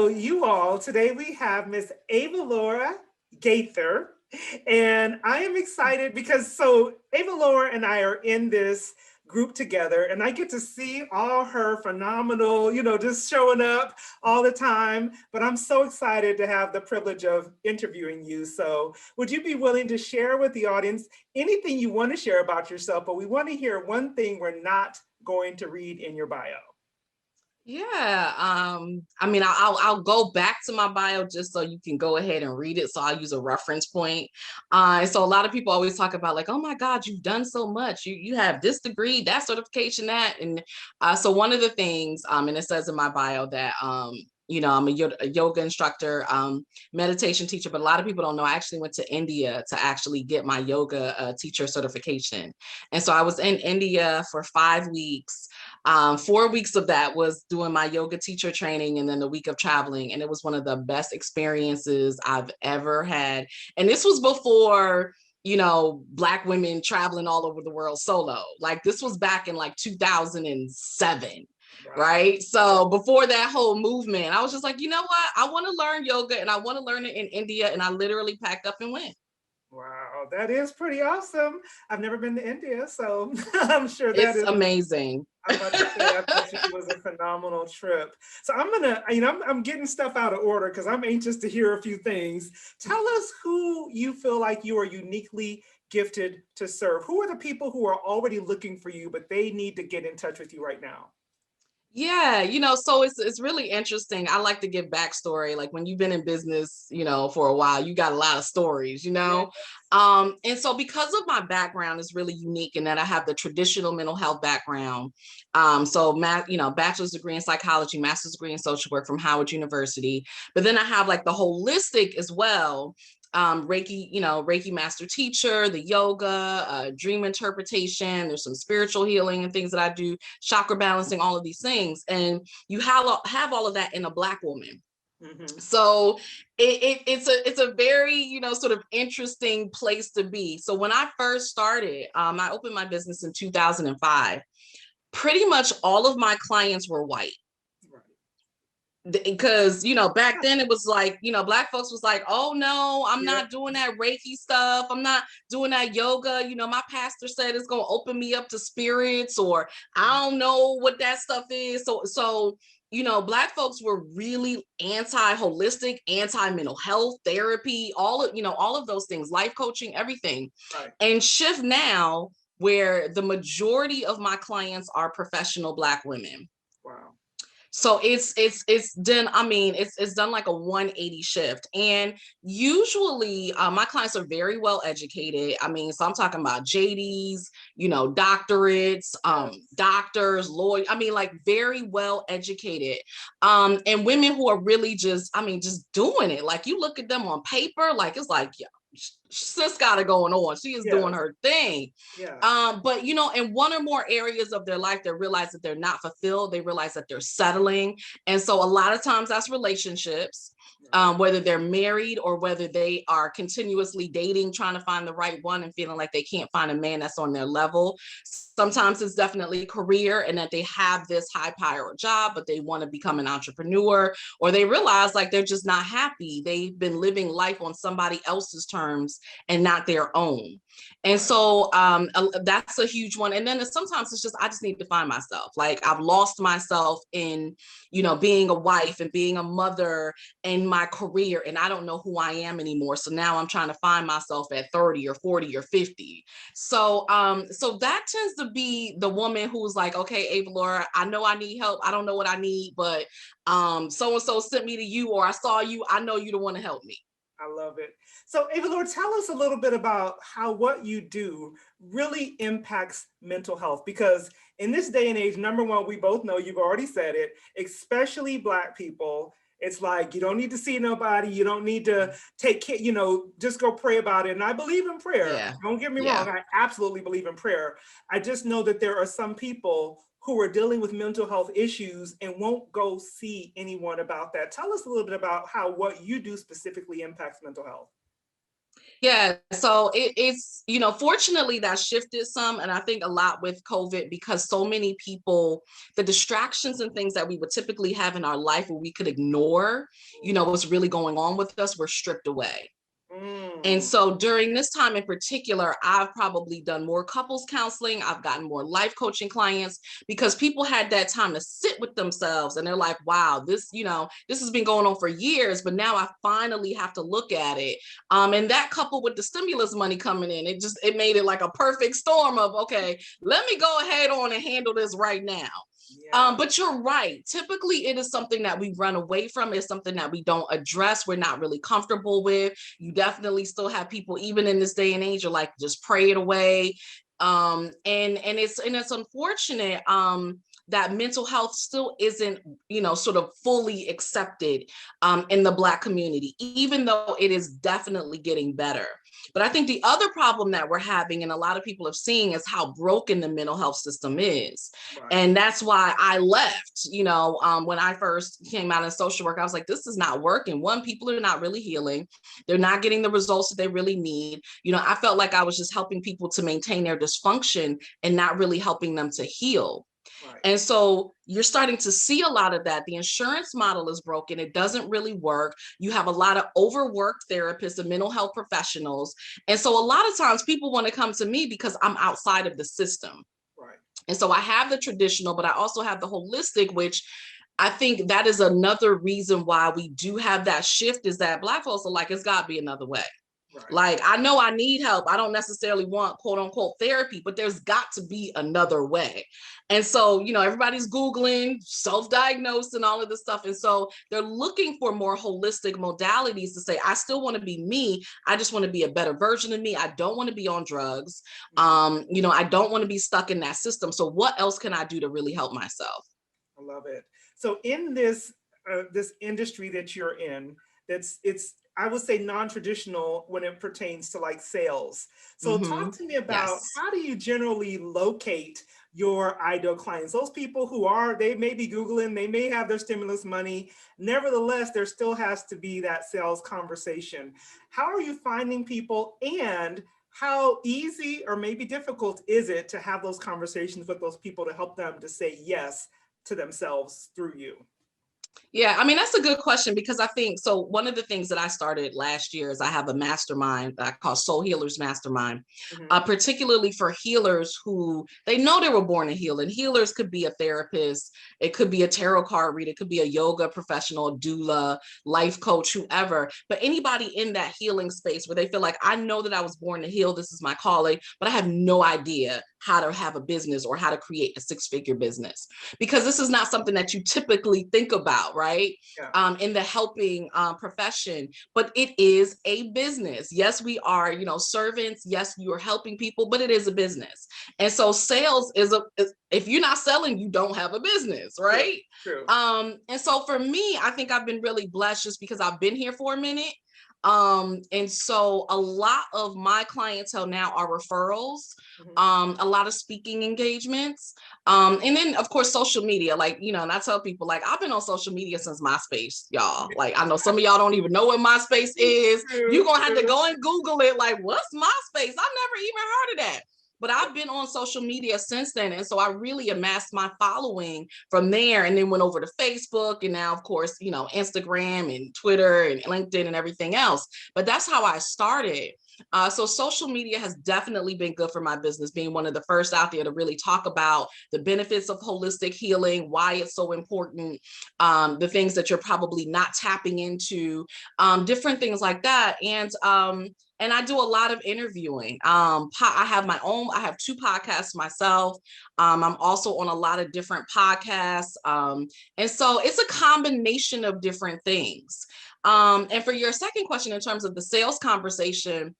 you all, today we have Miss Avalaura GAITHER, and I am excited because Avalaura and I are in this group together, and I get to see all her phenomenal, just showing up all the time. But I'm so excited to have the privilege of interviewing you. So, would you be willing to share with the audience anything you want to share about yourself? But we want to hear one thing we're not going to read in your bio. Yeah, I mean, I'll go back to my bio just so you can go ahead and read it. So I'll use a reference point. So a lot of people always talk about like, oh my God, you've done so much. You have this degree, that certification, that, and so one of the things, and it says in my bio that I'm a yoga instructor, meditation teacher, but a lot of people don't know I actually went to India to actually get my yoga teacher certification. And so I was in India for 5 weeks. 4 weeks of that was doing my yoga teacher training and then the week of traveling. And it was one of the best experiences I've ever had. And this was before, Black women traveling all over the world solo. Like this was back in like 2007. Right. So before that whole movement, I was just like, you know what? I want to learn yoga and I want to learn it in India. And I literally packed up and went. Wow, that is pretty awesome. I've never been to India, so I'm sure that It's is amazing. I'm about to say, I bet you it was a phenomenal trip. So I'm gonna, I'm getting stuff out of order because I'm anxious to hear a few things. Tell us who you feel like you are uniquely gifted to serve. Who are the people who are already looking for you, but they need to get in touch with you right now? Yeah, so it's really interesting. I like to give backstory. Like when you've been in business, for a while, you got a lot of stories, Yeah. And so because of my background is really unique in that I have the traditional mental health background. So bachelor's degree in psychology, master's degree in social work from Howard University. But then I have like the holistic as well. Reiki master teacher, the yoga, dream interpretation, there's some spiritual healing and things that I do, chakra balancing, all of these things. And you have all of that in a Black woman. Mm-hmm. So it's a very, sort of interesting place to be. So when I first started, I opened my business in 2005. Pretty much all of my clients were white. Because back then it was like Black folks was like, oh no, I'm not doing that Reiki stuff, I'm not doing that yoga, my pastor said it's going to open me up to spirits, or I don't know what that stuff is. So Black folks were really anti-holistic, anti-mental health therapy, all of those things, life coaching, everything. Right. And shift now where the majority of my clients are professional Black women. Wow. So it's done. I mean, it's done like a 180 shift. And usually my clients are very well educated. I mean, so I'm talking about JDs, doctorates, doctors, lawyers. I mean, like very well educated. And women who are really just doing it. Like you look at them on paper, like it's like, yeah, sis got it going on. She is doing her thing. Yeah. But in one or more areas of their life, they realize that they're not fulfilled. They realize that they're settling. And so a lot of times that's relationships, whether they're married or whether they are continuously dating, trying to find the right one and feeling like they can't find a man that's on their level. Sometimes it's definitely career and that they have this high power job, but they want to become an entrepreneur, or they realize like they're just not happy. They've been living life on somebody else's terms and not their own. And so that's a huge one. And then sometimes it's just, I just need to find myself. Like I've lost myself in, being a wife and being a mother and my career, and I don't know who I am anymore. So now I'm trying to find myself at 30 or 40 or 50. So that tends to be the woman who's like, okay, Avalaura, I know I need help. I don't know what I need, but so-and-so sent me to you, or I saw you. I know you don't want to help me. I love it. So Avalaura, tell us a little bit about how what you do really impacts mental health, because in this day and age, number one, we both know, you've already said it, especially Black people, it's like, you don't need to see nobody. You don't need to take care, just go pray about it. And I believe in prayer. Yeah. Don't get me wrong. I absolutely believe in prayer. I just know that there are some people who are dealing with mental health issues and won't go see anyone about that. Tell us a little bit about how what you do specifically impacts mental health. Yeah, so it's, fortunately that shifted some. And I think a lot with COVID, because so many people, the distractions and things that we would typically have in our life where we could ignore, what's really going on with us, were stripped away. And Mm. so during this time in particular, I've probably done more couples counseling. I've gotten more life coaching clients because people had that time to sit with themselves and they're like, wow, this has been going on for years, but now I finally have to look at it. And that coupled with the stimulus money coming in, it made it like a perfect storm of, okay, let me go ahead on and handle this right now. Yeah. But you're right. Typically, it is something that we run away from. It's something that we don't address. We're not really comfortable with. You definitely still have people, even in this day and age, are like, just pray it away. And it's unfortunate that mental health still isn't, sort of fully accepted in the Black community, even though it is definitely getting better. But I think the other problem that we're having, and a lot of people are seeing, is how broken the mental health system is. Right. And that's why I left, when I first came out in social work. I was like, this is not working. One, people are not really healing. They're not getting the results that they really need. I felt like I was just helping people to maintain their dysfunction and not really helping them to heal. Right. And so you're starting to see a lot of that. The insurance model is broken. It doesn't really work. You have a lot of overworked therapists and mental health professionals. And so a lot of times people want to come to me because I'm outside of the system. Right. And so I have the traditional, but I also have the holistic, which I think that is another reason why we do have that shift, is that Black folks are like, it's got to be another way. Right. Like, I know I need help. I don't necessarily want quote unquote therapy, but there's got to be another way. And so, everybody's Googling, self-diagnosed and all of this stuff. And so they're looking for more holistic modalities to say, I still want to be me. I just want to be a better version of me. I don't want to be on drugs. I don't want to be stuck in that system. So what else can I do to really help myself? I love it. So in this industry that you're in, it's I would say non-traditional when it pertains to like sales. So talk to me about, Yes. how do you generally locate your ideal clients? Those people they may be Googling, they may have their stimulus money. Nevertheless, there still has to be that sales conversation. How are you finding people, and how easy or maybe difficult is it to have those conversations with those people to help them to say yes to themselves through you? Yeah, I mean, that's a good question, because I think, so one of the things that I started last year is I have a mastermind that I call Soul Healers Mastermind, Mhm. particularly for healers who they know they were born to heal. And healers could be a therapist, it could be a tarot card reader, it could be a yoga professional, doula, life coach, whoever, but anybody in that healing space where they feel like, I know that I was born to heal, this is my calling, but I have no idea how to have a business or how to create a six-figure business, because this is not something that you typically think about, right? Yeah. In the helping profession, but it is a business. Yes, we are, servants. Yes, you are helping people, but it is a business. And so sales if you're not selling, you don't have a business, True. right? True. And so for me, I think I've been really blessed just because I've been here for a minute. And so a lot of my clientele now are referrals, Mhm. a lot of speaking engagements, and then of course social media, like, and I tell people, like, I've been on social media since MySpace, y'all. Like, I know some of y'all don't even know what MySpace is. You're True. gonna have to True. go and Google it, like, what's MySpace? I've never even heard of that. But I've been on social media since then. And so I really amassed my following from there, and then went over to Facebook, and now, of course, Instagram and Twitter and LinkedIn and everything else. But that's how I started. So social media has definitely been good for my business, being one of the first out there to really talk about the benefits of holistic healing, why it's so important, the things that you're probably not tapping into, different things like that. And I do a lot of interviewing. I have two podcasts myself. I'm also on a lot of different podcasts. And so it's a combination of different things. And for your second question, in terms of the sales conversation,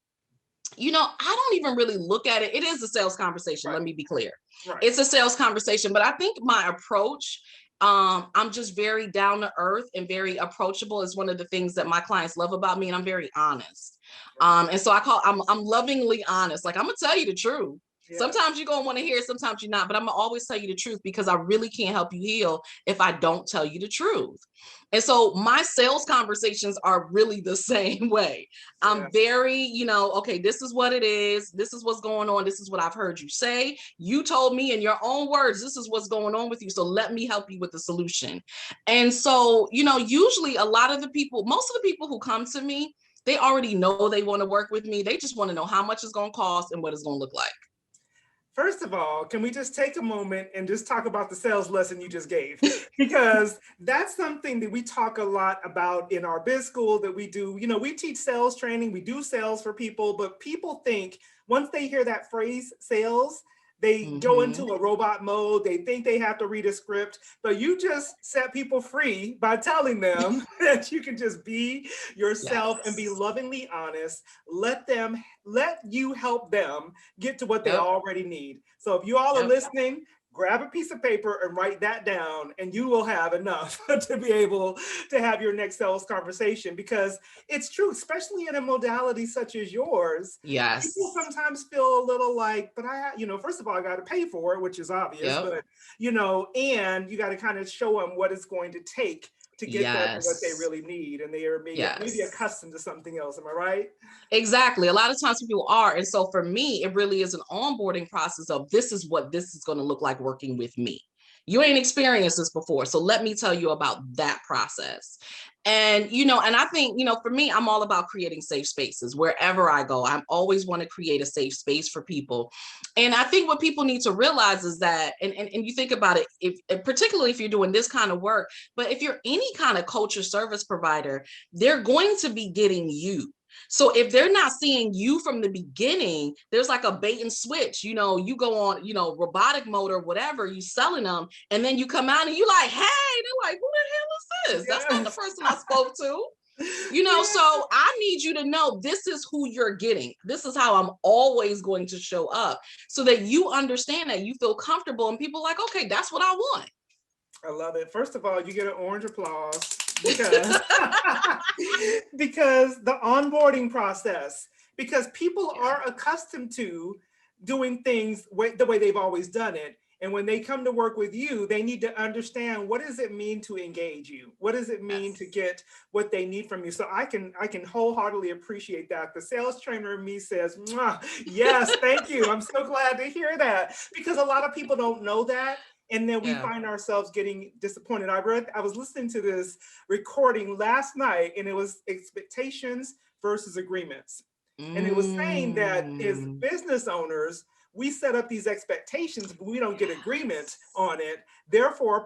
I don't even really look at it. It is a sales conversation. Right. Let me be clear. Right. It's a sales conversation, but I think my approach, I'm just very down to earth and very approachable, is one of the things that my clients love about me. And I'm very honest. And so I'm lovingly honest. Like, I'm gonna tell you the truth. Sometimes you're going to want to hear it, sometimes you're not, but I'm going to always tell you the truth because I really can't help you heal if I don't tell you the truth. And so my sales conversations are really the same way. I'm very, okay, this is what it is. This is what's going on. This is what I've heard you say. You told me in your own words, this is what's going on with you. So let me help you with the solution. And so, usually most of the people who come to me, they already know they want to work with me. They just want to know how much it's going to cost and what it's going to look like. First of all, can we just take a moment and just talk about the sales lesson you just gave? Because that's something that we talk a lot about in our biz school that we do. We teach sales training, we do sales for people, but people think once they hear that phrase sales, they go into a robot mode. They think they have to read a script, but you just set people free by telling them that you can just be yourself and be lovingly honest. Let you help them get to what they already need. So if you all are listening, grab a piece of paper and write that down, and you will have enough to be able to have your next sales conversation, because it's true, especially in a modality such as yours. Yes. People sometimes feel a little like, but first of all, I got to pay for it, which is obvious, but, and you got to kind of show them what it's going to take to get them what they really need. And they are maybe accustomed to something else. Am I right? Exactly. A lot of times people are. And so for me, it really is an onboarding process of this is what this is going to look like working with me. You ain't experienced this before. So let me tell you about that process. And, and I think, for me, I'm all about creating safe spaces wherever I go. I always want to create a safe space for people. And I think what people need to realize is that, and you think about it, particularly if you're doing this kind of work, but if you're any kind of culture service provider, they're going to be getting you. So if they're not seeing you from the beginning, there's like a bait and switch, you go on, robotic mode or whatever, you selling them. And then you come out and you like, hey, they're like, who the hell is this? That's not the person I spoke to. So I need you to know this is who you're getting. This is how I'm always going to show up so that you understand that you feel comfortable and people are like, okay, that's what I want. I love it. First of all, you get an orange applause because, because the onboarding process, because people are accustomed to doing things the way they've always done it. And when they come to work with you, they need to understand, what does it mean to engage you? What does it mean to get what they need from you? So I can wholeheartedly appreciate that. The sales trainer in me says, yes, thank you. I'm so glad to hear that, because a lot of people don't know that. And then we find ourselves getting disappointed. I was listening to this recording last night, and it was expectations versus agreements. And it was saying that as business owners, we set up these expectations, but we don't get agreement on it. Therefore,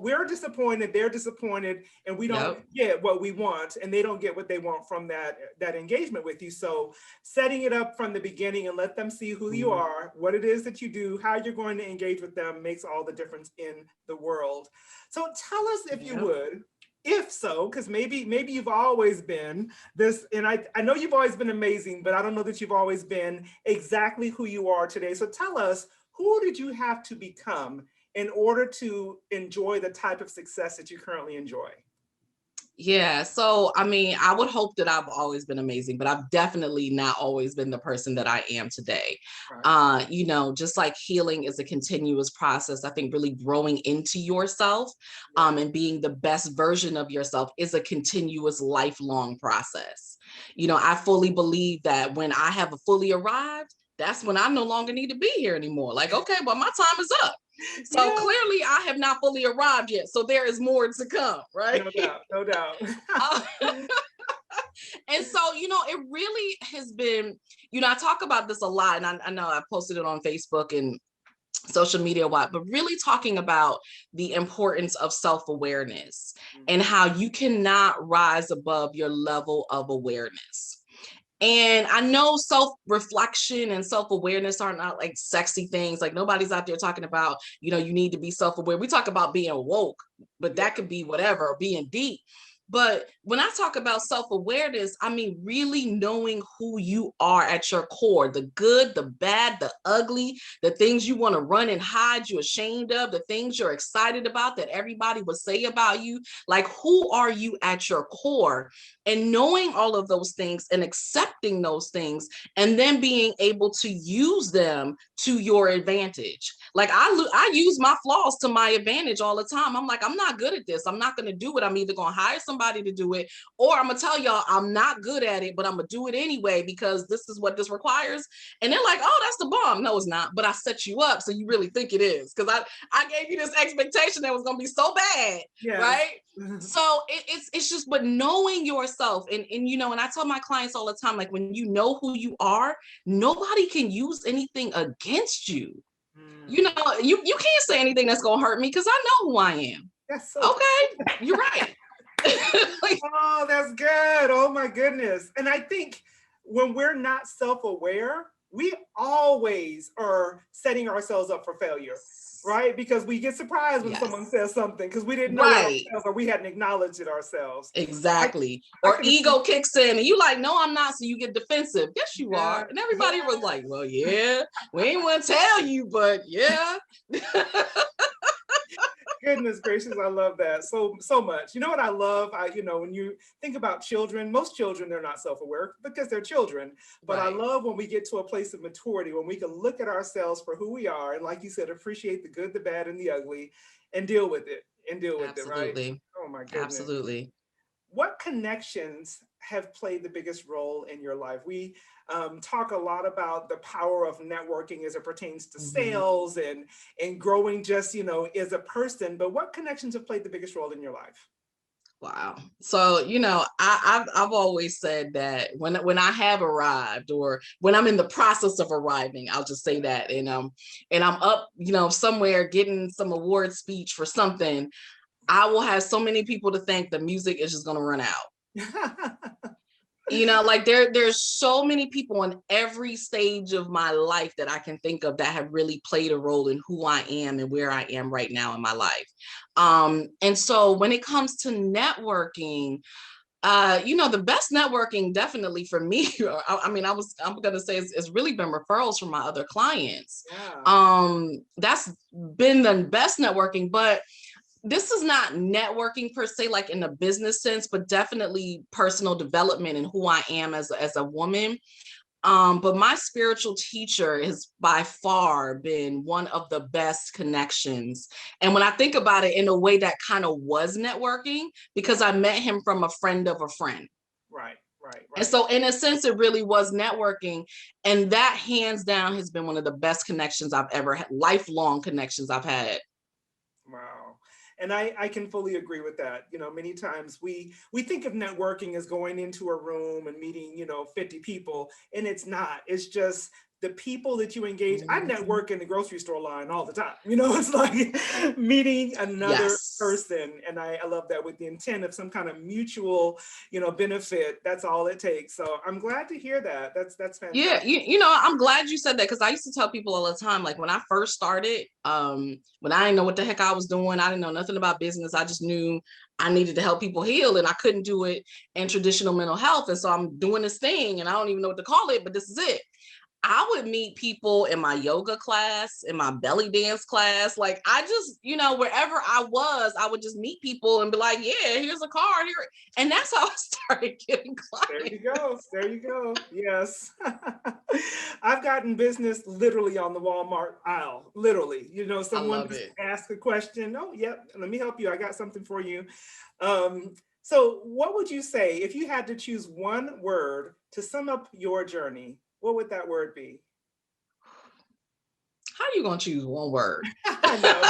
we're disappointed, they're disappointed, and we don't get what we want, and they don't get what they want from that engagement with you. So setting it up from the beginning and let them see who you are, what it is that you do, how you're going to engage with them makes all the difference in the world. So tell us, if you would, if so, because maybe you've always been this, and I know you've always been amazing, but I don't know that you've always been exactly who you are today. So tell us, who did you have to become in order to enjoy the type of success that you currently enjoy? Yeah. So, I would hope that I've always been amazing, but I've definitely not always been the person that I am today. Right. Just like healing is a continuous process, I think really growing into yourself and being the best version of yourself is a continuous lifelong process. I fully believe that when I have fully arrived, that's when I no longer need to be here anymore. Like, okay, well, my time is up. So clearly I have not fully arrived yet. So there is more to come, right? No doubt. And so, it really has been, I talk about this a lot, and I know I posted it on Facebook and social media, but really talking about the importance of self-awareness and how you cannot rise above your level of awareness. And I know self-reflection and self-awareness are not like sexy things. Like nobody's out there talking about, you need to be self-aware. We talk about being woke, but that could be whatever, or being deep. But when I talk about self-awareness, I mean really knowing who you are at your core, the good, the bad, the ugly, the things you want to run and hide, you're ashamed of, the things you're excited about that everybody would say about you. Like, who are you at your core? And knowing all of those things and accepting those things, and then being able to use them to your advantage. Like, I use my flaws to my advantage all the time. I'm like, I'm not good at this. I'm not going to do it. I'm either going to hire somebody to do it, or I'm going to tell y'all I'm not good at it, but I'm going to do it anyway because this is what this requires. And they're like, oh, that's the bomb. No, it's not. But I set you up so you really think it is, because I gave you this expectation that was going to be so bad, right? So it's just, but knowing yourself, and you know, and I tell my clients all the time, like, when you know who you are, nobody can use anything against you. You know, you can't say anything that's gonna hurt me because I know who I am. That's so okay. You're right. Oh, that's good. Oh my goodness. And I think when we're not self-aware, we always are setting ourselves up for failure, right? Because we get surprised when someone says something because we didn't know it ourselves, or we hadn't acknowledged it ourselves. Exactly. Or ego kicks in and you like, no, I'm not. So you get defensive. Yes, you are. And everybody was like, well, yeah, we ain't want to tell you, but yeah. Goodness gracious, I love that so much. You know what I love? You know, when you think about children, most children, they're not self-aware because they're children. But I love when we get to a place of maturity, when we can look at ourselves for who we are, and like you said, appreciate the good, the bad, and the ugly, and deal with it, right? Oh my goodness. Absolutely. What connections have played the biggest role in your life? We talk a lot about the power of networking as it pertains to sales and growing just, you know, as a person, but what connections have played the biggest role in your life? Wow. So, you know, I've always said that when I have arrived, or when I'm in the process of arriving, I'll just say that, and I'm up, you know, somewhere getting some award speech for something, I will have so many people to thank, the music is just going to run out. You know, like there's so many people in every stage of my life that I can think of that have really played a role in who I am and where I am right now in my life. And so when it comes to networking, you know, the best networking definitely for me, I mean, I'm going to say it's really been referrals from my other clients. That's been the best networking, but this is not networking per se, like in a business sense, but definitely personal development and who I am as a woman. But my spiritual teacher has by far been one of the best connections. And when I think about it, in a way that kind of was networking, because I met him from a friend of a friend. Right. And so in a sense, it really was networking. And that hands down has been one of the best connections I've ever had, lifelong connections I've had. Wow. And I can fully agree with that. You know, many times we think of networking as going into a room and meeting, you know, 50 people, and it's not. It's just the people that you engage. I network in the grocery store line all the time. You know, it's like meeting another person. And I love that, with the intent of some kind of mutual, you know, benefit. That's all it takes. So I'm glad to hear that. That's fantastic. Yeah, you know, I'm glad you said that, because I used to tell people all the time, like when I first started, when I didn't know what the heck I was doing, I didn't know nothing about business. I just knew I needed to help people heal, and I couldn't do it in traditional mental health. And so I'm doing this thing, and I don't even know what to call it, but this is it. I would meet people in my yoga class, in my belly dance class. Like, I just, you know, wherever I was, I would just meet people and be like, yeah, here's a card here. And that's how I started getting clients. There you go. Yes. I've gotten business literally on the Walmart aisle, literally. You know, someone just asked a question. Oh, yep, let me help you. I got something for you. So what would you say if you had to choose one word to sum up your journey? What would that word be? How are you going to choose one word? I know.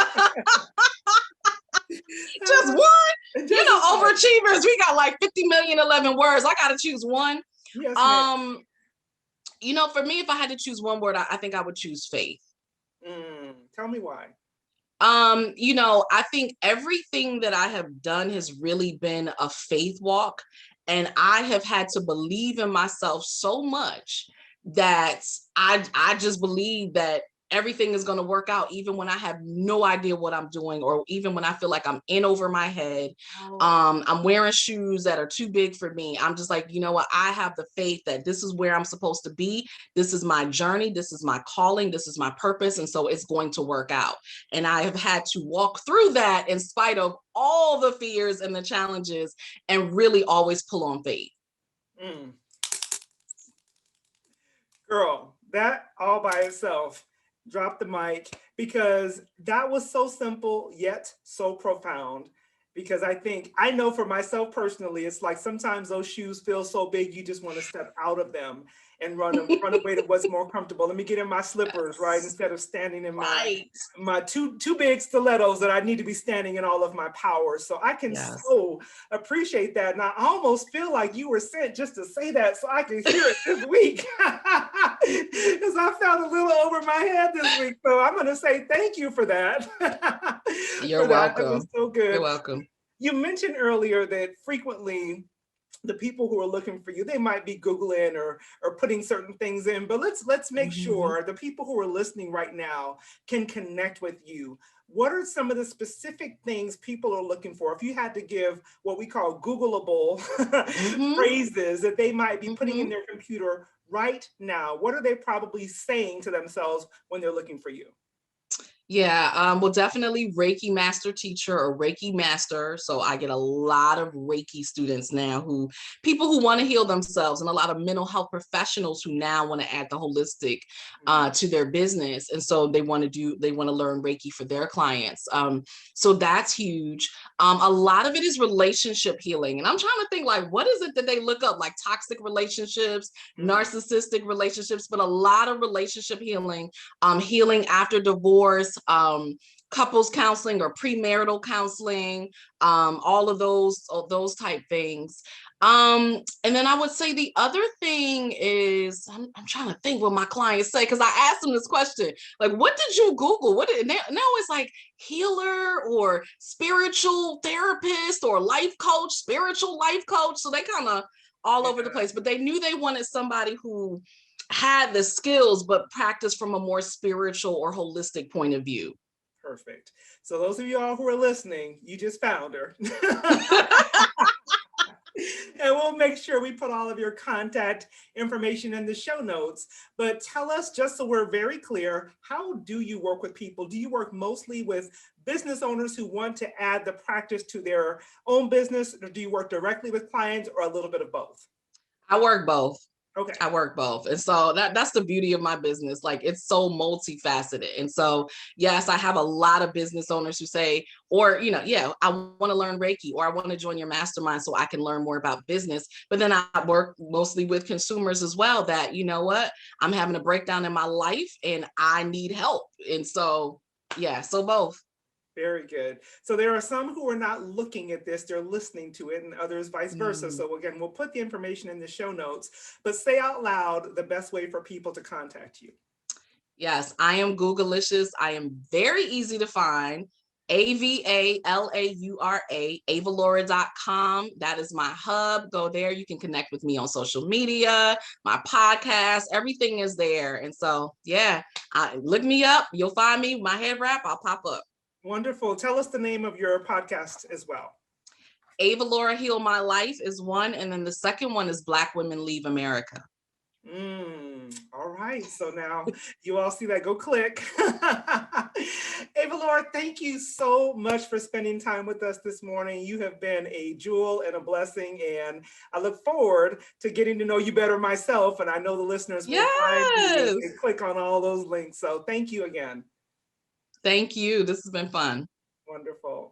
Just one? You know, overachievers, we got like 50 million, 11 words. I got to choose one. Yes, you know, for me, if I had to choose one word, I think I would choose faith. Tell me why. You know, I think everything that I have done has really been a faith walk. And I have had to believe in myself so much that I just believe that everything is going to work out, even when I have no idea what I'm doing, or even when I feel like I'm in over my head. I'm wearing shoes that are too big for me. I'm just like, you know what? I have the faith that this is where I'm supposed to be. This is my journey. This is my calling. This is my purpose. And so it's going to work out. And I have had to walk through that in spite of all the fears and the challenges, and really always pull on faith. Girl, that all by itself, drop the mic, because that was so simple yet so profound. Because I know for myself personally, it's like sometimes those shoes feel so big, you just want to step out of them and run away to what's more comfortable. Let me get in my slippers, right? Instead of standing in my too big stilettos that I need to be standing in all of my power. So I can so appreciate that. And I almost feel like you were sent just to say that so I could hear it this week. Because I felt a little over my head this week. So I'm going to say thank you for that. You're welcome. That was so good. You're welcome. You mentioned earlier that frequently the people who are looking for you, they might be Googling or putting certain things in, but let's make sure the people who are listening right now can connect with you. What are some of the specific things people are looking for? If you had to give what we call Googleable phrases that they might be putting in their computer right now, what are they probably saying to themselves when they're looking for you? Yeah, well, definitely Reiki master teacher or Reiki master. So I get a lot of Reiki students now, people who want to heal themselves, and a lot of mental health professionals who now want to add the holistic to their business. And so they want to learn Reiki for their clients. So that's huge. A lot of it is relationship healing. And I'm trying to think, like, what is it that they look up? Like toxic relationships, narcissistic relationships, but a lot of relationship healing, healing after divorce, couples counseling or premarital counseling, all of those type things. And then I would say the other thing is, I'm trying to think what my clients say, because I asked them this question, like, what did you Google? Now it's like healer or spiritual therapist or life coach, spiritual life coach. So they kind of all over the place, but they knew they wanted somebody who had the skills, but practice from a more spiritual or holistic point of view. Perfect. So those of you all who are listening, you just found her. And we'll make sure we put all of your contact information in the show notes. But tell us, just so we're very clear, how do you work with people? Do you work mostly with business owners who want to add the practice to their own business, or do you work directly with clients, or a little bit of both? I work both. Okay. I work both. And so that's the beauty of my business. Like, it's so multifaceted. And so, yes, I have a lot of business owners who say, or, I want to learn Reiki, or I want to join your mastermind so I can learn more about business. But then I work mostly with consumers as well that, you know what, I'm having a breakdown in my life and I need help. And so, so both. Very good. So there are some who are not looking at this, they're listening to it, and others vice versa. So again, we'll put the information in the show notes, but say out loud the best way for people to contact you. Yes, I am Googleicious. I am very easy to find. Avalaura, Avalaura.com. That is my hub. Go there. You can connect with me on social media, my podcast, everything is there. And so, look me up. You'll find me. My head wrap, I'll pop up. Wonderful. Tell us the name of your podcast as well. Avalaura Heal My Life is one. And then the second one is Black Women Leave America. All right. So now you all see that, go click. Avalaura, thank you so much for spending time with us this morning. You have been a jewel and a blessing, and I look forward to getting to know you better myself. And I know the listeners will find you and click on all those links. So thank you again. Thank you. This has been fun. Wonderful.